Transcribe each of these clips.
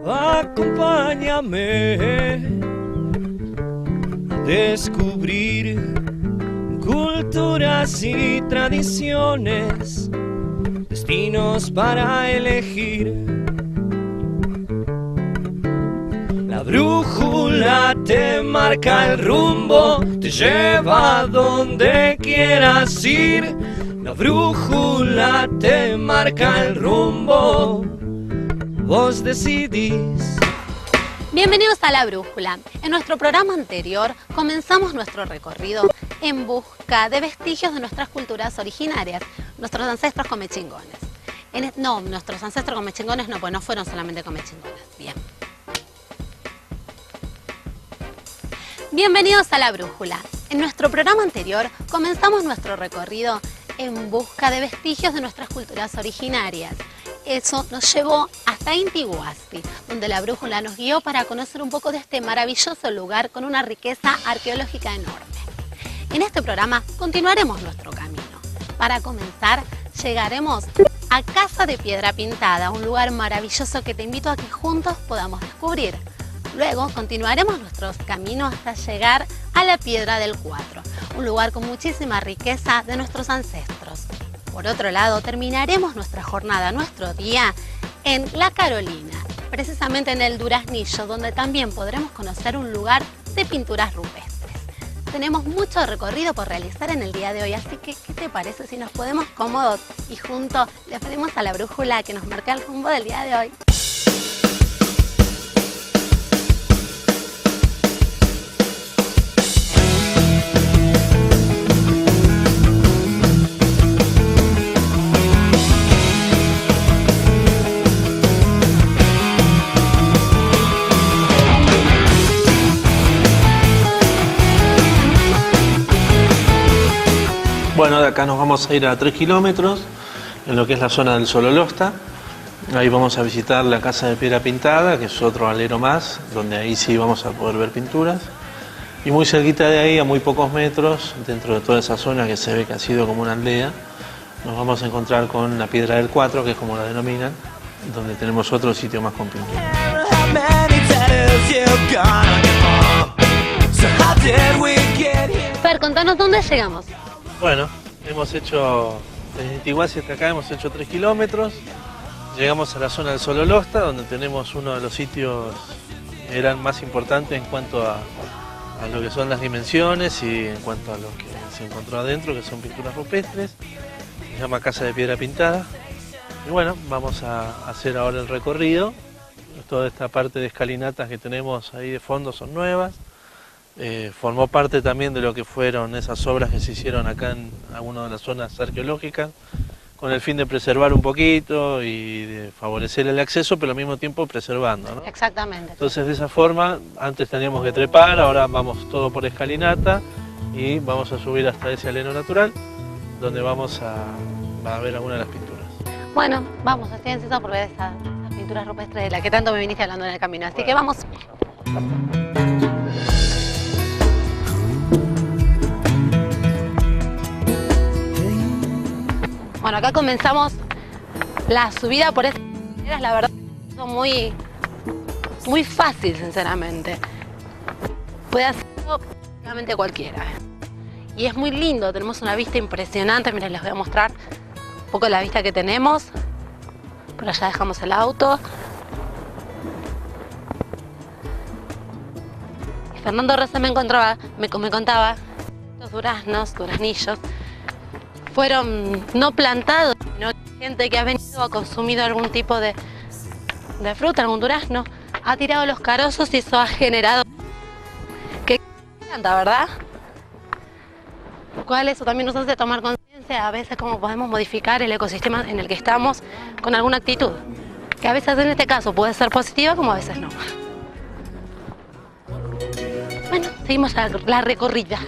Acompáñame a descubrir culturas y tradiciones, destinos para elegir. La brújula te marca el rumbo, te lleva a donde quieras ir. La brújula te marca el rumbo, vos decidís. Bienvenidos a La Brújula. En nuestro programa anterior comenzamos nuestro recorrido en busca de vestigios de nuestras culturas originarias, nuestros ancestros comechingones. No, nuestros ancestros comechingones no, pues no fueron solamente comechingones. Bien. Bienvenidos a La Brújula. En nuestro programa anterior comenzamos nuestro recorrido en busca de vestigios de nuestras culturas originarias. Eso nos llevó hasta Inti Huasi, donde La Brújula nos guió para conocer un poco de este maravilloso lugar con una riqueza arqueológica enorme. En este programa continuaremos nuestro camino. Para comenzar, llegaremos a Casa de Piedra Pintada, un lugar maravilloso que te invito a que juntos podamos descubrir. Luego continuaremos nuestros caminos hasta llegar a la Piedra del Cuatro, un lugar con muchísima riqueza de nuestros ancestros. Por otro lado, terminaremos nuestra jornada, nuestro día, en La Carolina, precisamente en el Duraznillo, donde también podremos conocer un lugar de pinturas rupestres. Tenemos mucho recorrido por realizar en el día de hoy, así que ¿qué te parece si nos ponemos cómodos y juntos le pedimos a la brújula que nos marque el rumbo del día de hoy? Bueno, de acá nos vamos a ir a 3 kilómetros, en lo que es la zona del Sololosta. Ahí vamos a visitar la Casa de Piedra Pintada, que es otro alero más, donde ahí sí vamos a poder ver pinturas. Y muy cerquita de ahí, a muy pocos metros, dentro de toda esa zona que se ve que ha sido como una aldea, nos vamos a encontrar con la Piedra del Cuatro, que es como la denominan, donde tenemos otro sitio más con pinturas. Fer, contanos dónde llegamos. Bueno, hemos hecho, desde Inti Huasi hasta acá hemos hecho 3 kilómetros. Llegamos a la zona del Sololosta, donde tenemos uno de los sitios que eran más importantes en cuanto a lo que son las dimensiones y en cuanto a lo que se encontró adentro, que son pinturas rupestres. Se llama Casa de Piedra Pintada. Y bueno, vamos a hacer ahora el recorrido. Toda esta parte de escalinatas que tenemos ahí de fondo son nuevas. Formó parte también de lo que fueron esas obras que se hicieron acá en alguna de las zonas arqueológicas, con el fin de preservar un poquito y de favorecer el acceso, pero al mismo tiempo preservando, ¿no? Exactamente. Entonces de esa forma, antes teníamos que trepar, ahora vamos todo por escalinata y vamos a subir hasta ese alero natural, donde vamos a ver algunas de las pinturas. Bueno, vamos, estoy ansiosa por ver esas pinturas rupestres de las que tanto me viniste hablando en el camino, así que vamos. Bueno, acá comenzamos la subida por estas escaleras, la verdad es muy fácil, sinceramente. Puede hacerlo prácticamente cualquiera. Y es muy lindo, tenemos una vista impresionante. Miren, les voy a mostrar un poco la vista que tenemos. Por allá dejamos el auto. Y Fernando recién me contaba, los duraznillos, fueron no plantados, sino gente que ha venido a consumir algún tipo de fruta, algún durazno, ha tirado los carozos y eso ha generado que planta, ¿verdad? Lo cual eso también nos hace tomar conciencia a veces cómo podemos modificar el ecosistema en el que estamos con alguna actitud, que a veces en este caso puede ser positiva como a veces no. Bueno, seguimos la recorrida.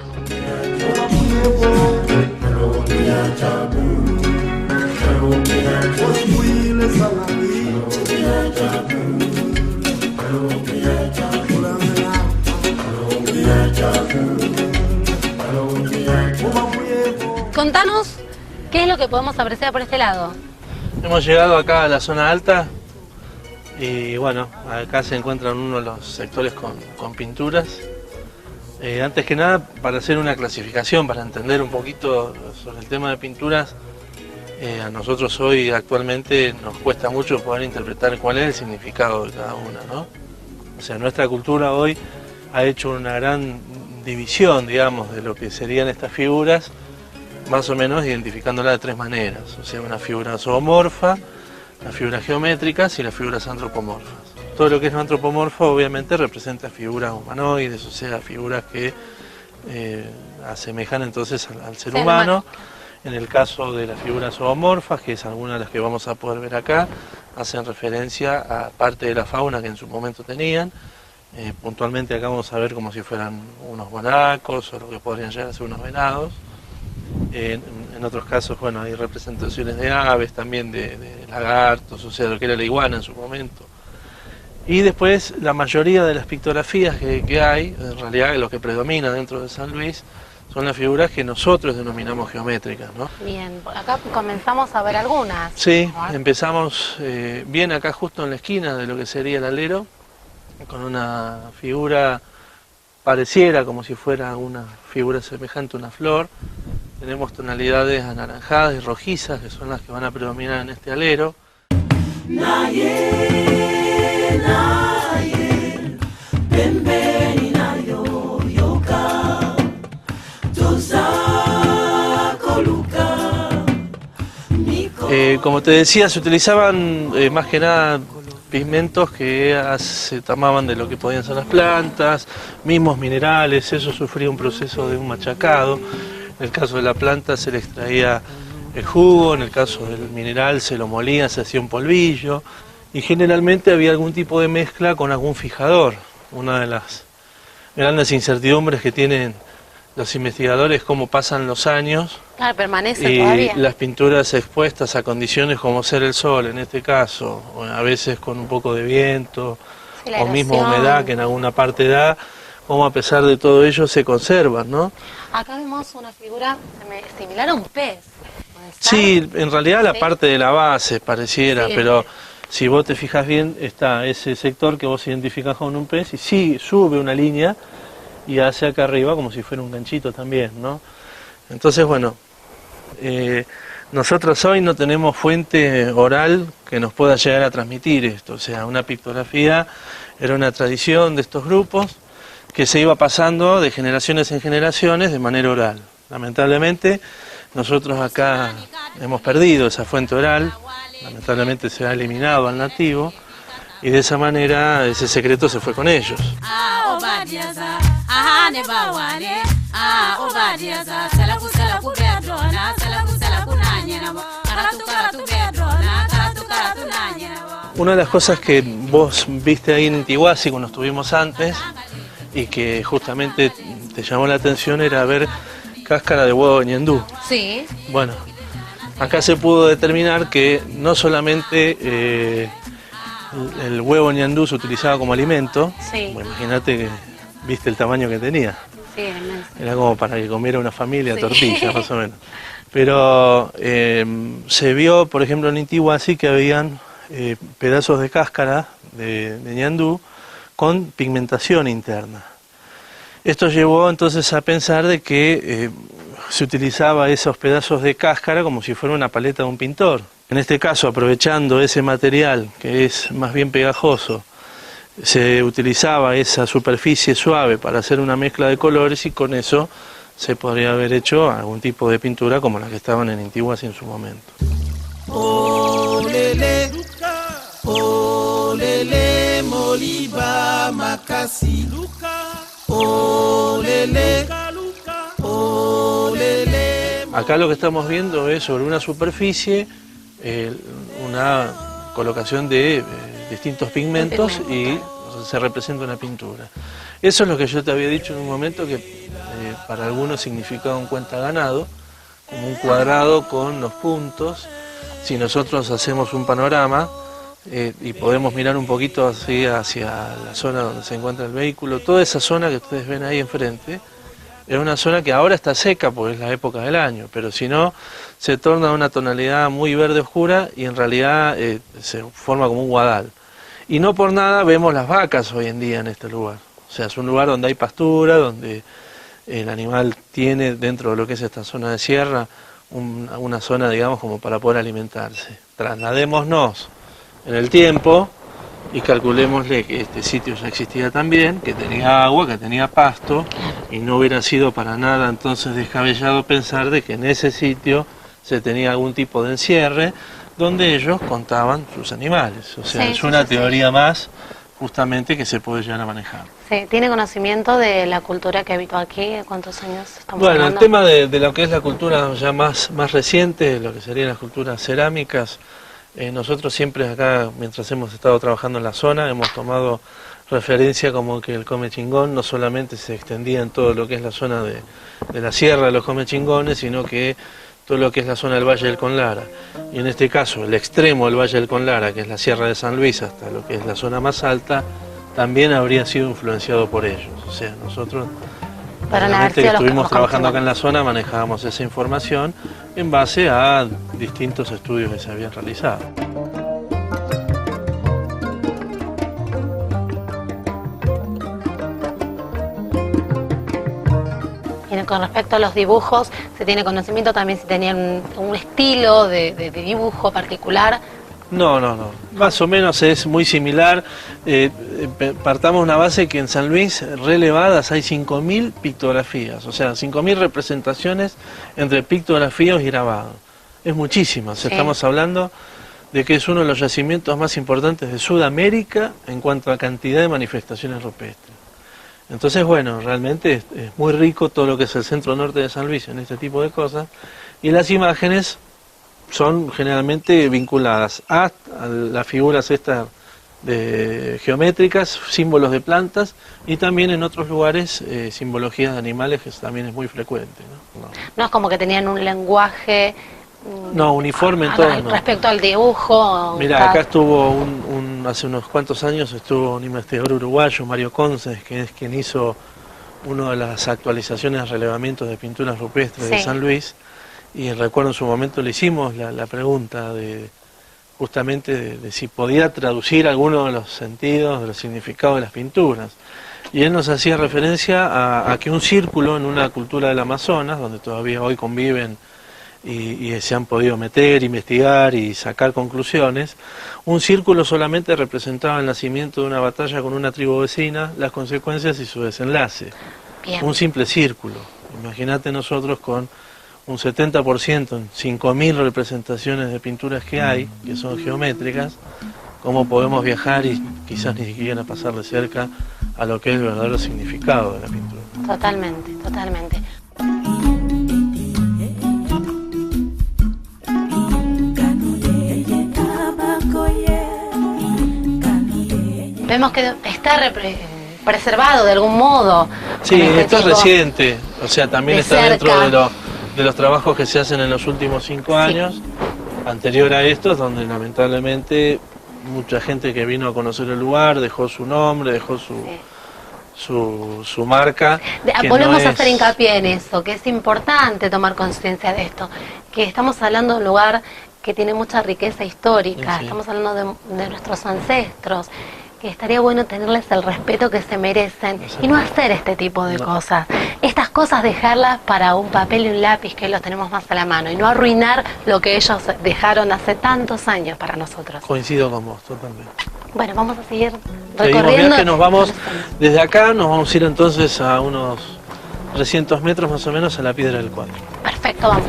Contanos qué es lo que podemos apreciar por este lado. Hemos llegado acá a la zona alta Y bueno, acá se encuentran uno de los sectores con pinturas. Antes que nada, para hacer una clasificación, para entender un poquito sobre el tema de pinturas, a nosotros hoy actualmente nos cuesta mucho poder interpretar cuál es el significado de cada una, ¿no? O sea, nuestra cultura hoy ha hecho una gran división, digamos, de lo que serían estas figuras, más o menos identificándolas de tres maneras. O sea, una figura zoomorfa, las figuras geométricas y las figuras antropomorfas. Todo lo que es no antropomorfo obviamente representa figuras humanoides, o sea, figuras que asemejan entonces al ser humano. En el caso de las figuras zoomorfas, que es alguna de las que vamos a poder ver acá, hacen referencia a parte de la fauna que en su momento tenían. Puntualmente acá vamos a ver como si fueran unos bonacos o lo que podrían llegar a ser unos venados. En otros casos, bueno, hay representaciones de aves, también de lagartos, o sea, lo que era la iguana en su momento. Y después, la mayoría de las pictografías que hay, en realidad lo que predomina dentro de San Luis, son las figuras que nosotros denominamos geométricas, ¿no? Bien, acá comenzamos a ver algunas. Sí, empezamos bien acá justo en la esquina de lo que sería el alero, con una figura pareciera como si fuera una figura semejante a una flor. Tenemos tonalidades anaranjadas y rojizas, que son las que van a predominar en este alero. Como te decía, se utilizaban más que nada pigmentos que se tomaban de lo que podían ser las plantas, mismos minerales, eso sufría un proceso de un machacado. En el caso de la planta se le extraía el jugo, en el caso del mineral se lo molía, se hacía un polvillo, y generalmente había algún tipo de mezcla con algún fijador. Una de las grandes incertidumbres que tienen los investigadores, cómo pasan los años. Claro, permanece y todavía. las pinturas expuestas a condiciones como ser el sol, en este caso, o a veces con un poco de viento, Sí, la o mismo erosión. humedad que en alguna parte da, como a pesar de todo ello se conservan, ¿no? Acá vemos una figura similar a un pez. ¿Puede ser? Sí, en realidad la Sí. parte de la base pareciera, Sí, pero si vos te fijas bien, está ese sector que vos identificás con un pez y sí, sube una línea y hace acá arriba como si fuera un ganchito también, ¿no? Entonces, bueno, nosotros hoy no tenemos fuente oral que nos pueda llegar a transmitir esto, o sea, una pictografía era una tradición de estos grupos que se iba pasando de generaciones en generaciones de manera oral. Lamentablemente, nosotros acá hemos perdido esa fuente oral, lamentablemente se ha eliminado al nativo, y de esa manera ese secreto se fue con ellos. Una de las cosas que vos viste ahí en Intihuasi cuando estuvimos antes y que justamente te llamó la atención era ver cáscara de huevo de ñandú. Sí. Bueno, acá se pudo determinar que no solamente el huevo ñandú se utilizaba como alimento. Sí. Bueno, imagínate que viste el tamaño que tenía. Sí, inmenso. Era como para que comiera una familia Sí. tortilla, más o menos. Pero se vio, por ejemplo, en Intihuasi que habían pedazos de cáscara de ñandú con pigmentación interna. Esto llevó entonces a pensar de que se utilizaba esos pedazos de cáscara como si fuera una paleta de un pintor. En este caso, aprovechando ese material que es más bien pegajoso, se utilizaba esa superficie suave para hacer una mezcla de colores y con eso se podría haber hecho algún tipo de pintura como las que estaban en Intihuasi en su momento. Olele, olele, moliba, makasi. Olele, olele. Acá lo que estamos viendo es sobre una superficie una colocación de distintos pigmentos y se representa una pintura. Eso es lo que yo te había dicho en un momento, que para algunos significaba un cuentaganado, como un cuadrado con los puntos. Si nosotros hacemos un panorama y podemos mirar un poquito así hacia la zona donde se encuentra el vehículo, toda esa zona que ustedes ven ahí enfrente, es una zona que ahora está seca porque es la época del año, pero si no, se torna una tonalidad muy verde oscura y en realidad se forma como un guadal. Y no por nada vemos las vacas hoy en día en este lugar. O sea, es un lugar donde hay pastura, donde el animal tiene dentro de lo que es esta zona de sierra una zona, digamos, como para poder alimentarse. Trasladémonos en el tiempo y calculémosle que este sitio ya existía también, que tenía agua, que tenía pasto, y no hubiera sido para nada entonces descabellado pensar de que en ese sitio se tenía algún tipo de encierre donde ellos contaban sus animales. O sea, es una teoría más justamente que se puede llegar a manejar. Sí, ¿tiene conocimiento de la cultura que habitó aquí? ¿Cuántos años estamos Bueno, hablando? el tema de lo que es la cultura ya más reciente, lo que serían las culturas cerámicas, nosotros siempre acá, mientras hemos estado trabajando en la zona, hemos tomado referencia como que el Comechingón no solamente se extendía en todo lo que es la zona de la sierra de los Comechingones, sino que todo lo que es la zona del Valle del Conlara. Y en este caso, el extremo del Valle del Conlara, que es la Sierra de San Luis, hasta lo que es la zona más alta, también habría sido influenciado por ellos. O sea, nosotros, realmente que estuvimos trabajando acá en la zona, manejábamos esa información en base a distintos estudios que se habían realizado. Con respecto a los dibujos, ¿se tiene conocimiento también si tenían un estilo de dibujo particular? No. Más o menos es muy similar. Partamos de una base que en San Luis, relevadas, hay 5.000 pictografías, o sea, 5.000 representaciones entre pictografías y grabados. Es muchísimo. Sí. Estamos hablando de que es uno de los yacimientos más importantes de Sudamérica en cuanto a cantidad de manifestaciones rupestres. Entonces, bueno, realmente es muy rico todo lo que es el centro norte de San Luis en este tipo de cosas, y las imágenes son generalmente vinculadas a las figuras estas geométricas, símbolos de plantas, y también en otros lugares simbologías de animales, que también es muy frecuente, ¿no? No es como que tenían un lenguaje... No, uniforme en todo. No. Respecto al dibujo... Mira, acá estuvo hace unos cuantos años estuvo un investigador uruguayo, Mario Conces, que es quien hizo una de las actualizaciones, relevamientos de pinturas rupestres de San Luis, y recuerdo en su momento le hicimos la pregunta justamente de si podía traducir alguno de los sentidos, de los significados de las pinturas. Y él nos hacía referencia a que un círculo en una cultura del Amazonas, donde todavía hoy conviven y se han podido meter, investigar y sacar conclusiones, un círculo solamente representaba el nacimiento de una batalla con una tribu vecina, las consecuencias y su desenlace. Bien. Un simple círculo. Imagínate nosotros con un 70% en 5.000 representaciones de pinturas que hay, que son geométricas, cómo podemos viajar y quizás ni siquiera pasar de cerca a lo que es el verdadero significado de la pintura. Totalmente, totalmente. Vemos que está preservado de algún modo. Sí, esto es reciente, o sea, también está dentro de los trabajos que se hacen en los últimos 5 años, anterior a estos, donde lamentablemente mucha gente que vino a conocer el lugar dejó su nombre, dejó su marca. Volvemos a hacer hincapié en eso, que es importante tomar conciencia de esto, que estamos hablando de un lugar que tiene mucha riqueza histórica, estamos hablando de nuestros ancestros, que estaría bueno tenerles el respeto que se merecen y no hacer este tipo de cosas. Estas cosas dejarlas para un papel y un lápiz, que los tenemos más a la mano, y no arruinar lo que ellos dejaron hace tantos años para nosotros. Coincido con vos, totalmente. Bueno, vamos a seguir recorriendo. Viaje, nos vamos desde acá, nos vamos a ir entonces a unos 300 metros más o menos a la Piedra del Cuadro. Perfecto, vamos.